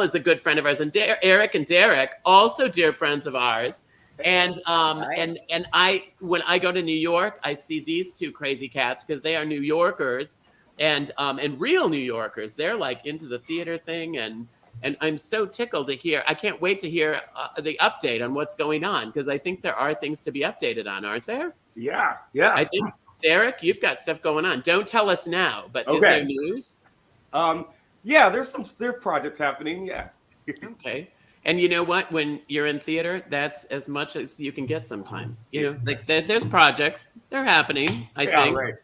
is a good friend of ours, and Eric and Derrick, also dear friends of ours. And when I go to New York, I see these two crazy cats because they are New Yorkers and real New Yorkers. They're like into the theater thing, and I'm so tickled to hear. I can't wait to hear the update on what's going on because I think there are things to be updated on, aren't there? Yeah. I think Derrick, you've got stuff going on. Don't tell us now, but is there news? Yeah, there are projects happening. Yeah. Okay. And you know what? When you're in theater, that's as much as you can get sometimes. You know, like there's projects, they're happening, I think. Right.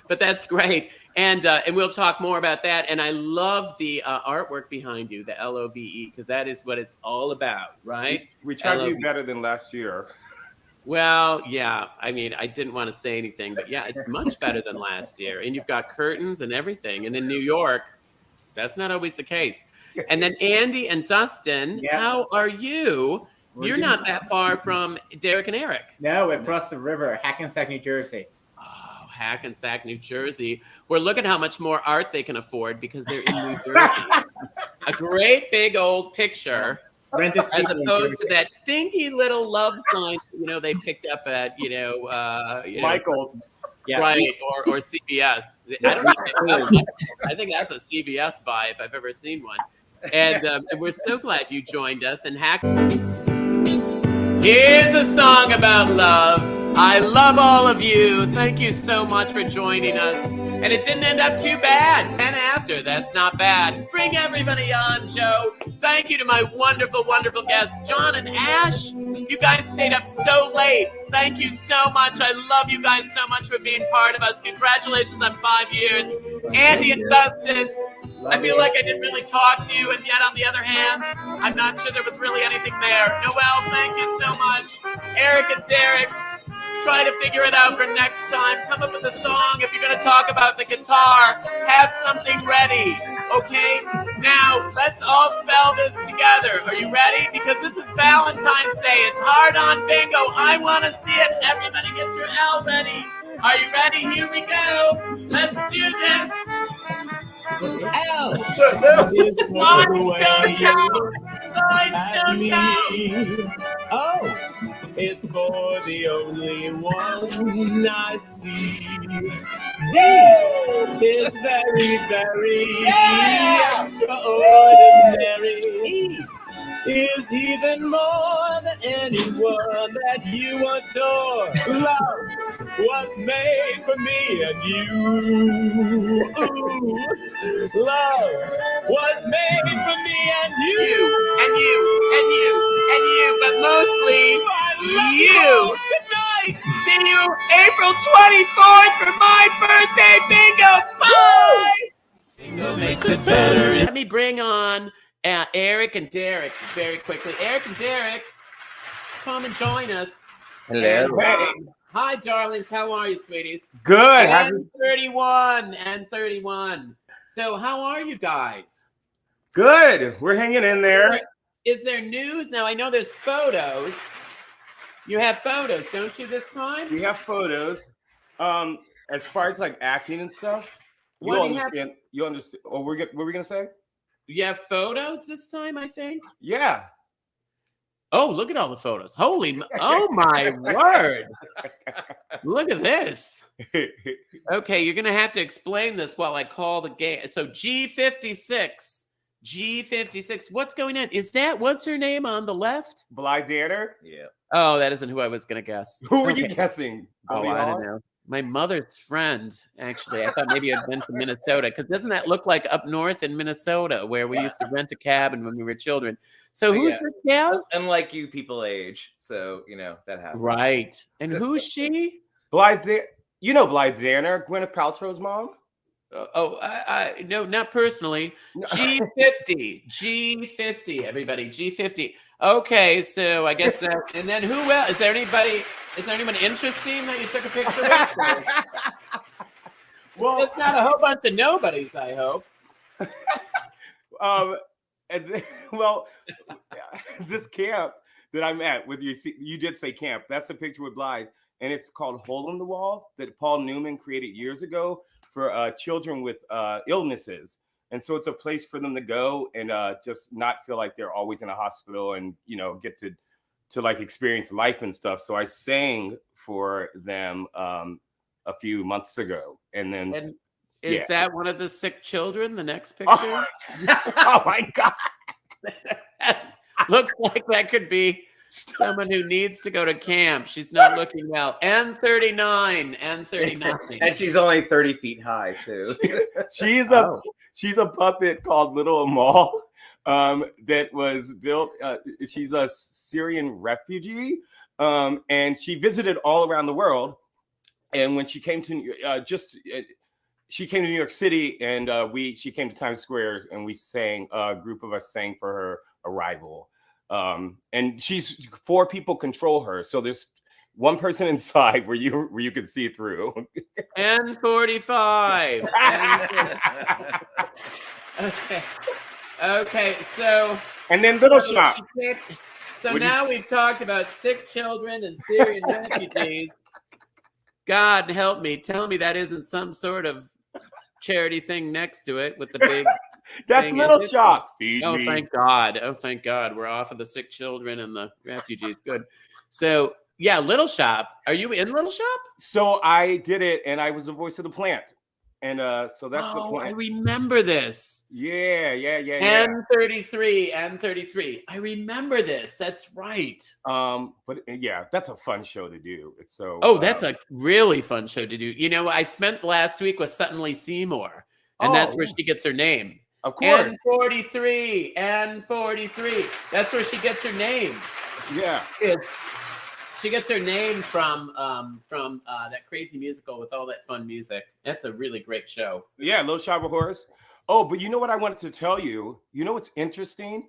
But that's great. And we'll talk more about that. And I love the artwork behind you, the LOVE, because that is what it's all about, right? We tried to do better than last year. Well, yeah. I mean, I didn't want to say anything, but yeah, it's much better than last year. And you've got curtains and everything. And in New York, that's not always the case. And then Andy and Dustin, how are you? You're not that far from Derrick and Eric. No, we're across the river, Hackensack, New Jersey. Oh, Hackensack, New Jersey. We're looking how much more art they can afford because they're in New Jersey. A great big old picture. As opposed to that dinky little love sign, they picked up at, Michael's. Yeah, right, or CBS. I think that's a CBS buy if I've ever seen one. And we're so glad you joined us. And here's a song about love. I love all of you. Thank you so much for joining us. And it didn't end up too bad. 10 after. That's not bad. Bring everybody on, Joe. Thank you to my wonderful, wonderful guests, John and Ash. You guys stayed up so late. Thank you so much. I love you guys so much for being part of us. Congratulations on 5 years. Andy and Dustin, I feel like I didn't really talk to you, and yet on the other hand, I'm not sure there was really anything there. Noelle, thank you so much. Eric and Derrick, try to figure it out for next time. Come up with a song. If you're going to talk about the guitar, have something ready, okay? Now, let's all spell this together. Are you ready? Because this is Valentine's Day. It's hard on bingo. I want to see it. Everybody get your L ready. Are you ready? Here we go. Let's do this. L. Signs don't count. Signs don't count. Oh, it's for the only one I see. D is very, very extraordinary. E is even more than anyone that you adore. Love was made for me and you. Ooh, love was made for me and you. And you, but mostly you. Good night. See you April 24th for my birthday bingo. Bye. Bingo makes it better. Let me bring on Eric and Derrick very quickly. Eric and Derrick, come and join us. Hello. Hi, darlings. How are you, sweeties? Good. And 31. So how are you guys? Good. We're hanging in there. Is there news? Now, I know there's photos. You have photos, don't you, this time? We have photos. As far as like acting and stuff, you understand. Oh, what were we gonna say? You have photos this time, I think? Yeah. Oh, look at all the photos. Oh my word. Look at this. Okay, you're going to have to explain this while I call the game. So G56. What's going on? What's her name on the left? Blythe Danner? Yeah. Oh, that isn't who I was going to guess. Who were you guessing? Oh, I don't know. My mother's friend, actually. I thought maybe I'd been to Minnesota, because doesn't that look like up north in Minnesota where we used to rent a cabin when we were children? So who's this gal? Unlike you, people age. So, that happens. Right. And who's she? Blythe Danner, Gwyneth Paltrow's mom? No, not personally. G50, everybody. G50. Okay, so I guess that. And then who else? Is there anyone interesting that you took a picture with? Well, it's not a whole bunch of nobodies, I hope. This camp that I'm at with you did say camp. That's a picture with Blythe, and it's called Hole in the Wall that Paul Newman created years ago for children with illnesses. And so it's a place for them to go and just not feel like they're always in a hospital and, get to like experience life and stuff. So I sang for them a few months ago. And then is that one of the sick children, the next picture? Oh my God. Looks like that could be someone who needs to go to camp. She's not looking well. N39. And she's only 30 feet high, too. She's a puppet called Little Amal that was built. She's a Syrian refugee, and she visited all around the world. And when she came to she came to New York City, and she came to Times Square, and we sang. A group of us sang for her arrival. And she's 4 people control her, so there's one person inside where you can see through. N45. Okay. So and then Little Shop. So now we've talked about sick children and Syrian refugees. God help me! Tell me that isn't some sort of charity thing next to it with the big. That's Little Shop. Feed me. Thank God. Oh, thank God. We're off of the sick children and the refugees. Good. So, yeah, Little Shop. Are you in Little Shop? So I did it, and I was the voice of the plant. And so that's the plant. I remember this. Yeah. N33. I remember this. That's right. But yeah, that's a fun show to do. It's so. Oh, that's a really fun show to do. I spent last week with Sutton Lee Seymour, and that's where she gets her name. Of course. N43. That's where she gets her name. Yeah. She gets her name from that crazy musical with all that fun music. That's a really great show. Yeah, Little Shop of Horrors. Oh, but you know what I wanted to tell you? You know what's interesting?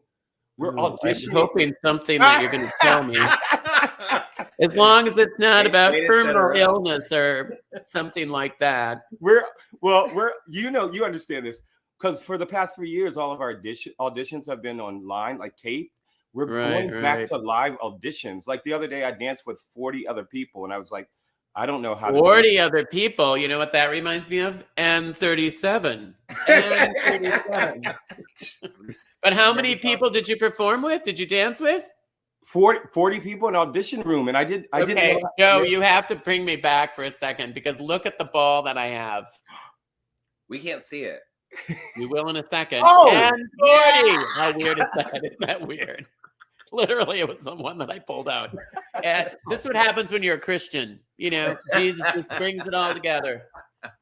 We're auditioning. I'm hoping something that you're going to tell me. As long as it's not about terminal illness or something like that. You understand this. Because for the past 3 years, all of our auditions have been online, like tape. We're going back to live auditions. Like the other day, I danced with 40 other people, and I was like, I don't know how to 40 other people. You know what that reminds me of? N37. N37. But how many people did you perform with? Did you dance with? 40 people in audition room, and I did. Joe, you have to bring me back for a second because look at the ball that I have. We can't see it. You will in a second. Oh, and 40. Yeah. How weird is that? Isn't that weird? Literally, it was the one that I pulled out. And this is what happens when you're a Christian. Jesus just brings it all together.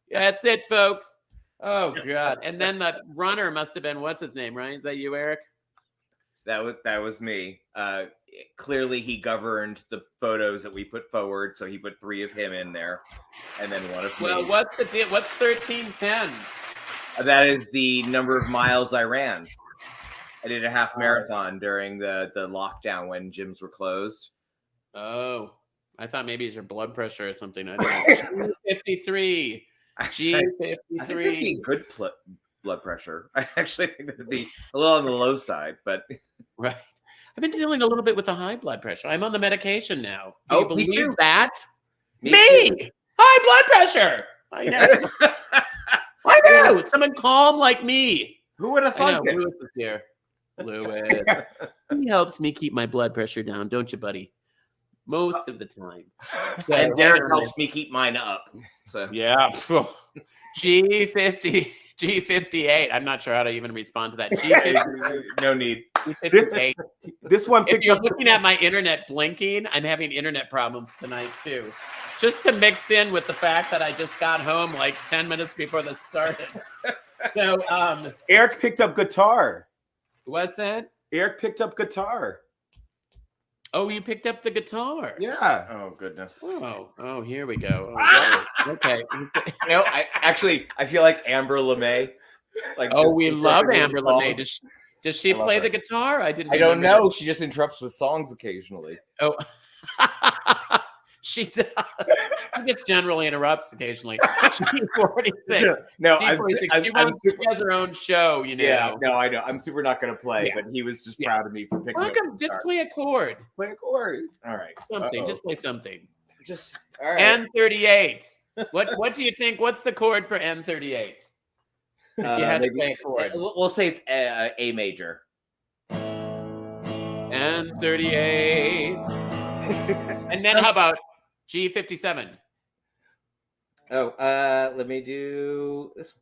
That's it, folks. Oh, God. And then the runner must have been, what's his name, right? Is that you, Eric? That was me. Clearly, he governed the photos that we put forward, so he put 3 of him in there, and then 1 of me. Well, what's the deal? What's 1310? That is the number of miles I ran. I did a half marathon during the lockdown when gyms were closed. Oh, I thought maybe it's your blood pressure or something. I don't know. G53. G53. I think that'd be good blood pressure. I actually think that'd be a little on the low side, but right. I've been dealing a little bit with the high blood pressure. I'm on the medication now. Do you believe me too. That? Me too. High blood pressure. I know. I know. Someone calm like me. Who would have thought it? Lewis is here. Lewis. He helps me keep my blood pressure down, don't you, buddy? Most of the time. So, and Derrick helps me keep mine up. So yeah. G58. I'm not sure how to even respond to that. G50. No need. This one. If you're looking at my internet blinking, I'm having internet problems tonight too. Just to mix in with the fact that I just got home like 10 minutes before this started. So Eric picked up guitar. What's that? Eric picked up guitar. Oh, you picked up the guitar. Yeah. Oh goodness. Oh, here we go. Oh, okay. I feel like Amber LeMay. We love Amber LeMay. Does she play the guitar? I don't know. She just interrupts with songs occasionally. Oh. She does. She just generally interrupts occasionally. She's 46. No, she has her own show, Yeah, no, I know. I'm super not going to play, but he was just proud of me for picking up. Just play a chord. Play a chord. All right. Something. Just play something. Just all right. N38. What do you think? What's the chord for N38? If you had to maybe- play a chord. We'll say it's A major. And 38. And then how about G57? Oh, let me do this.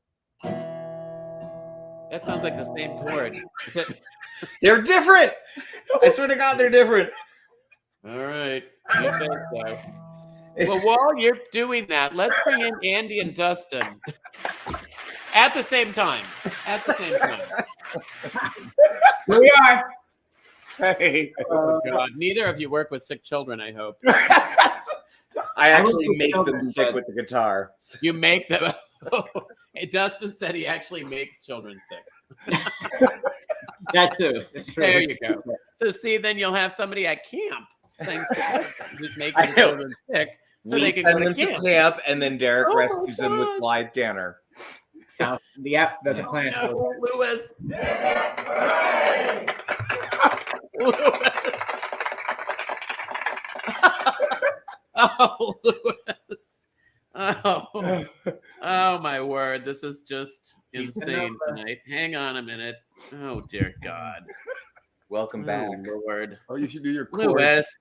That sounds like the same chord. They're different. I swear to God, they're different. All right. You think so. Well, while you're doing that, let's bring in Andy and Dustin. At the same time. At the same time. Here we are. Hey. Oh, God. Neither of you work with sick children, I hope. I actually I make don't them think sick so. with the guitar. You make them. Dustin said he actually makes children sick. That too. It's true. There you go. So see, then you'll have somebody at camp, thanks to who's making I the know. children sick, so We they can send go them to to camp. camp, and then Derek Oh my rescues them with gosh. live Danner. So, yep, that's a plan. No, Lewis. Lewis. Oh, Lewis. Oh, my word. This is just insane tonight. Hang on a minute. Oh, dear God. Welcome back. Oh, Lord. Oh, you should do your chord. Lewis.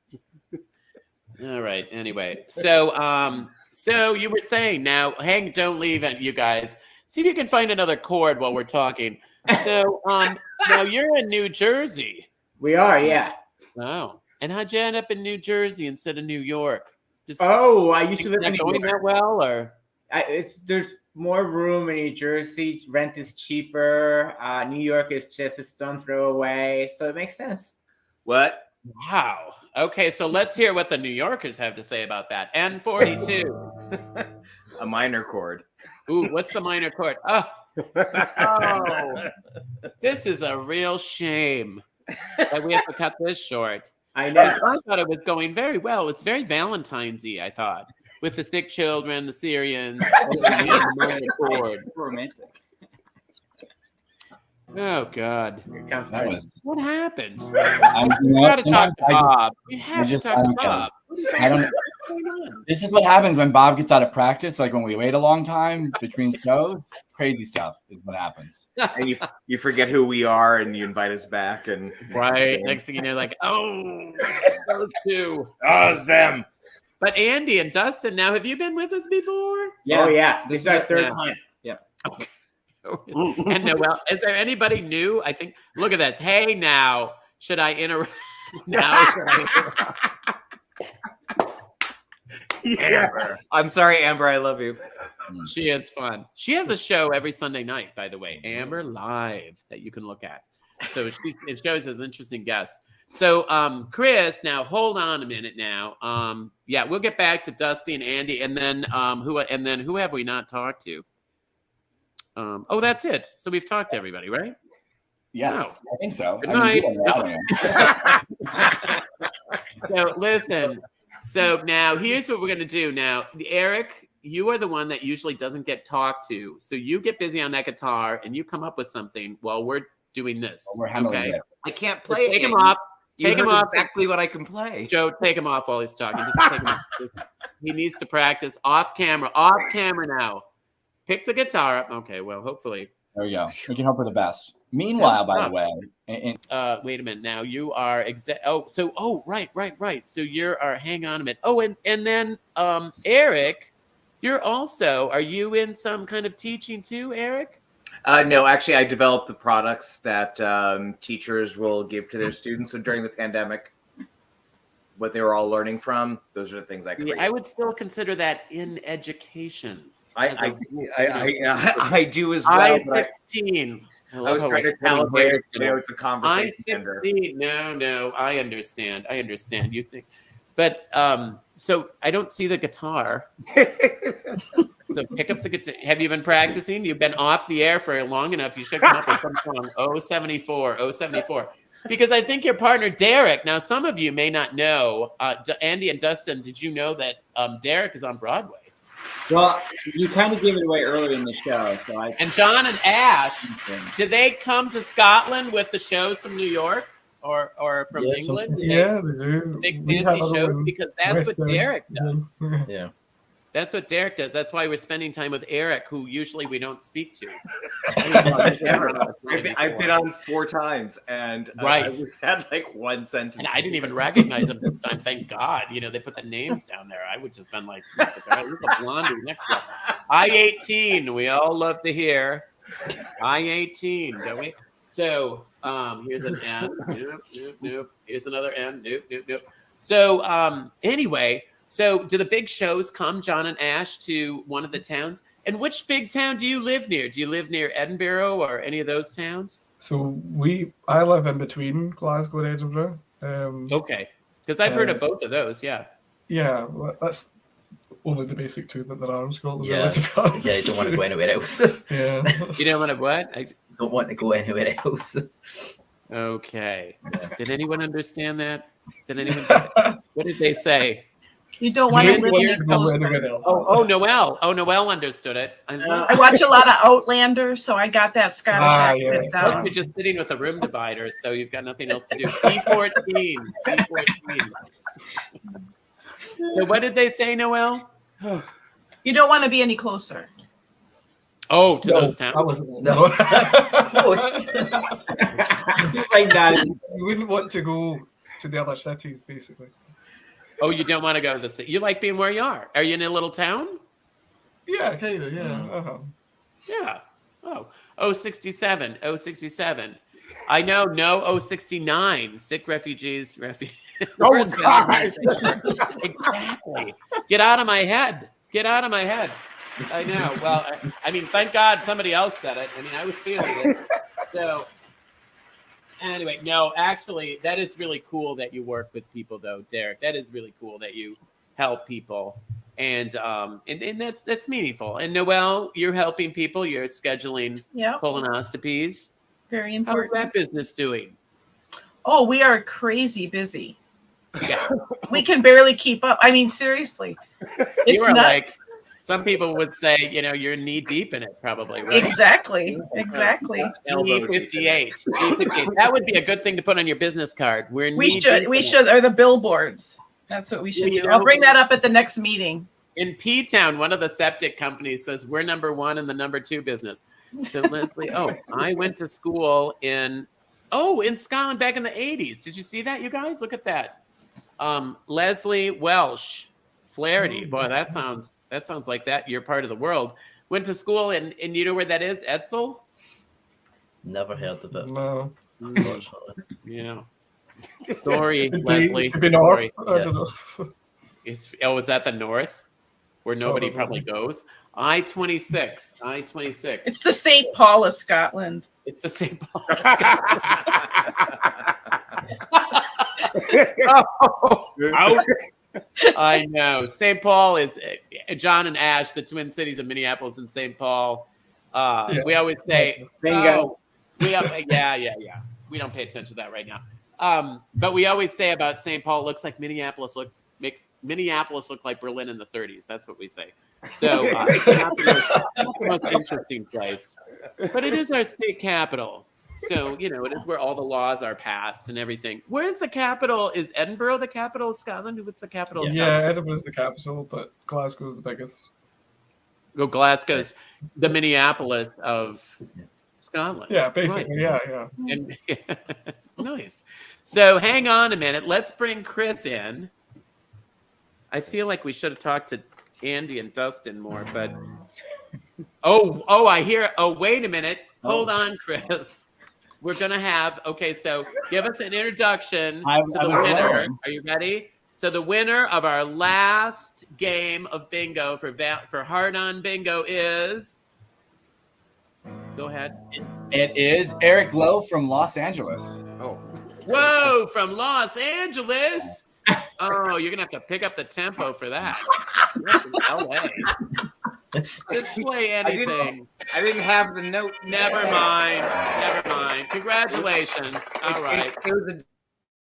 All right. Anyway, so so you were saying now, don't leave it, you guys. See if you can find another chord while we're talking. So now you're in New Jersey. We are, yeah. Oh, and how'd you end up in New Jersey instead of New York? Just Oh, I used to live in not New going York. that well, or There's more room in New Jersey. Rent is cheaper. New York is just a stone throw away, so it makes sense. What? wow. Okay, so let's hear what the New Yorkers have to say about that. N42. A minor chord. Ooh, what's the minor chord? Oh, this is a real shame that we have to cut this short. I know. I thought it was going very well. It's very Valentines-y, I thought, with the sick children, the Syrians, and the minor chord. Romantic. Oh, God. Here comes That first. was. What happened? I'm, you We know, got to talk sometimes to Bob. We have to just- talk I to don't get it. Bob. I don't. What's going on? This is what happens when Bob gets out of practice. Like when we wait a long time between shows, it's crazy stuff. Is what happens. And you forget who we are, and you invite us back, and Right. Next thing you know, like, oh, those two. oh, it's them. But Andy and Dustin, now, have you been with us before? Yeah. Oh, yeah. This is our third Yeah. time. And Noel, is there anybody new? I think, look at that. Hey, now, should I interrupt? Now, should I Amber. I'm sorry, Amber. I love you. She is fun. She has a show every Sunday night, by the way, Amber Live, that you can look at. So it shows as interesting guests. So, Chris, now hold on a minute. Now, yeah, we'll get back to Dusty and Andy, and then who have we not talked to? Oh, that's it. So we've talked to everybody, right? Yes, I think so. Good I mean, night. we don't know. So listen. So now here's what we're gonna do. Now, Eric, you are the one that usually doesn't get talked to. So you get busy on that guitar and you come up with something while we're doing this. We're handling okay? this. I can't So play. take it him yet. off. You Take him heard off. exactly what I can play. Joe, take him off while he's talking. Just take him off. He needs to practice off camera. Off camera now. Pick the guitar up. Okay, well, hopefully. There we go. We can hope for the best. Meanwhile, by the tough. way, and Wait a minute. Now you are right. So hang on a minute. Oh, and then Eric, are you in some kind of teaching too, Eric? No, actually, I developed the products that teachers will give to their students during the pandemic. What they were all learning from, those are the things I create. Yeah, I would still consider that in education. I do as well. I-16. I was trying to tell players today it's a conversation ender. I-16. No, I understand. You think, but so I don't see the guitar. So pick up the guitar. Have you been practicing? You've been off the air for long enough. You should come up with some song. 074. Because I think your partner, Derrick, now some of you may not know, Andy and Dustin, did you know that Derrick is on Broadway? Well, you kind of gave it away earlier in the show. And John and Ash, did they come to Scotland with the shows from New York or from England? Yeah, Big fancy shows? Because that's what Derrick does. Yeah. That's what Derrick does. That's why we're spending time with Eric, who usually we don't speak to. I've been on 4 times, and Right. we had like one sentence. And I didn't even recognize him this time. Thank God. You know, they put the names down there. I would just been like, look at the blondie next to him. I-18. We all love to hear. I-18, don't we? So here's an N. Nope. Here's another N. Nope. So anyway, so do the big shows come, John and Ash, to one of the towns? And which big town do you live near? Do you live near Edinburgh or any of those towns? So I live in between Glasgow and Edinburgh. Okay, because I've heard of both of those. Yeah. Yeah, well, that's only the basic 2 that there are in Scotland. Yeah. Really, to be honest. Yeah, you don't want to go anywhere else. Yeah. You don't want to what? Don't want to go anywhere else. Okay. Did anyone understand that? Did anyone? What did they say? You don't want to live Go any closer. anywhere else. Oh, Noelle. Oh, Noelle understood it. I watch a lot of Outlanders, so I got that Scottish accent yes. down. You're just sitting with the room dividers, so you've got nothing else to do. P14. So what did they say, Noelle? You don't want to be any closer. Oh, to No, those towns. that wasn't. No. Close. It's like that. You wouldn't want to go to the other cities, basically. Oh, you don't want to go to the city. You like being where you are. Are you in a little town? Yeah, kind of. Yeah. Uh-huh. Yeah. Oh, 67. Oh, 67. I know. No, 69. Sick refugees. Oh, God. Exactly. Get out of my head. Get out of my head. I know. Well, I mean, thank God somebody else said it. I mean, I was feeling it. So, anyway, no, actually, that is really cool that you work with people, though, Derrick. That is really cool that you help people, and that's meaningful. And Noelle, you're helping people. You're scheduling Yep. colonoscopies. Very How's important. that business doing? Oh, we are crazy busy. Yeah, We can barely keep up. I mean, seriously. you It's are nuts. like. Some people would say, you know, you're knee deep in it, probably, right? Exactly. E58. E58. That would be a good thing to put on your business card. We're We knee should. deep We in it. should. Or the billboards. That's what we should You do. know- I'll bring that up at the next meeting. In P-Town, one of the septic companies says we're number 1 in the number 2 business. So Leslie, I went to school in Scotland back in the 80s. Did you see that, you guys? Look at that. Leslie Welsh, Flaherty. Boy, that sounds like that. You're part of the world. Went to school and you know where that is, Edsel? Never heard of it. No. Unfortunately. Yeah. Sorry, Could Leslie. be north. Sorry. I don't know. Is that the north? Where nobody probably goes? I-26. I-26. It's the St. Paul of Scotland. It's the St. Paul. Out. I know. St. Paul is John and Ash, the twin cities of Minneapolis and St. Paul. We always say, Bingo. yeah. We don't pay attention to that right now. But we always say about St. Paul, it looks like makes Minneapolis look like Berlin in the 30s. That's what we say. So it's not the most interesting place, but it is our state capital. So, you know, it is where all the laws are passed and everything. Where's the capital? Is Edinburgh the capital of Scotland? What's the capital of Yeah, Scotland? Edinburgh's the capital, but Glasgow's the biggest. Glasgow's the Minneapolis of Scotland. Yeah, basically, Right. yeah. And, nice. So hang on a minute. Let's bring Chris in. I feel like we should have talked to Andy and Dustin more, but I hear. Oh, wait a minute. Hold on, Chris. We're gonna have. Okay, so give us an introduction to the winner. wrong. Are you ready? So the winner of our last game of bingo for Hard On Bingo is. Go ahead. It is Eric Lowe from Los Angeles. Whoa, from Los Angeles. Oh, you're gonna have to pick up the tempo for that. You're from LA. Just play anything. I didn't have the note. Never mind. Congratulations. All right. It was a